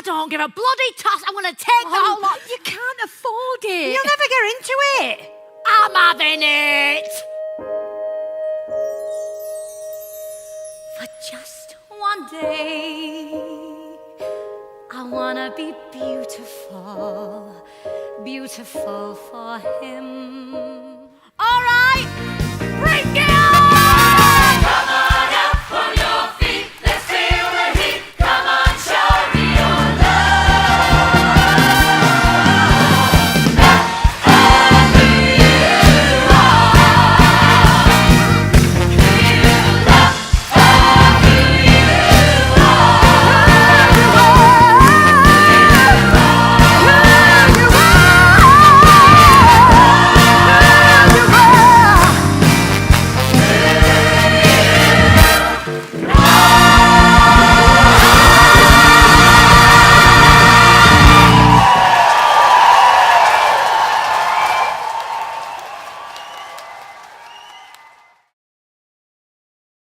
don't give a bloody toss. I'm going to take the whole lot. You can't afford it. You'll never get into it. I'm having it. For just one day, I wanna be beautiful, beautiful for him. All right, bring it